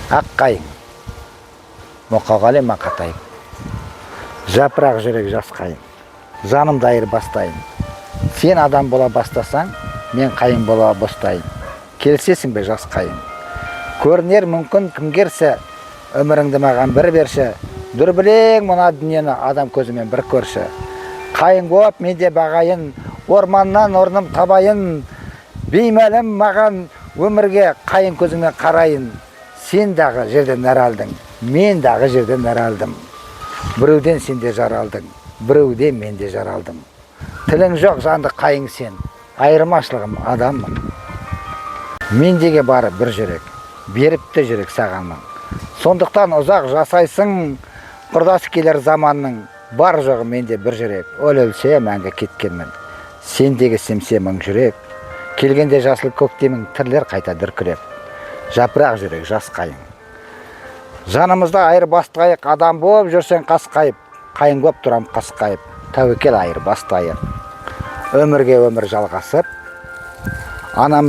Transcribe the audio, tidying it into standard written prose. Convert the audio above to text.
ақ қайың, мұқағали мақатайым. Жапырақ жүрек жас қайың, жанымды айырбастайын. Сен адам бола бастасаң, мен қайың бола бастайын. Келісесің бе жас қайың? Көрінер мүмкін кім керсе, өміріңді маған бір берші. Дүрбілең мына дүниені адам көзімен бір көрші. Қайың боп менде бағайын, орманнан орным табайын. Беймәлім маған өмірге қайың көзіңмен қарайын. Сен дағы жерден нәр алдың, мен дағы жерден нәр алдым. Біреуден сен де жар алдың, біреуден мен де жар алдым. Тілің жоқ жанды қайың сен, айырмашылығым адаммын. Мендегі бары бір жүрек, беріпті жүрек сағанмын. Сондықтан ұзақ жасайсың, құрдасы келер заманның. Бар жоғы менде бір жүрек, өлсе мәңгі кеткенмін. Сендегі семсе мың жүрек, келгенде жасыл көктемің, тірлер қайта дүркіреп. Жапырақ жүрек жас қайың. Жанымызда айырбастайық, адам болып жүрсең қасқайып. Қайың боп тұрам қасқайып, тәуекел айырбастайық. Өмірге өмір жалғасып, анам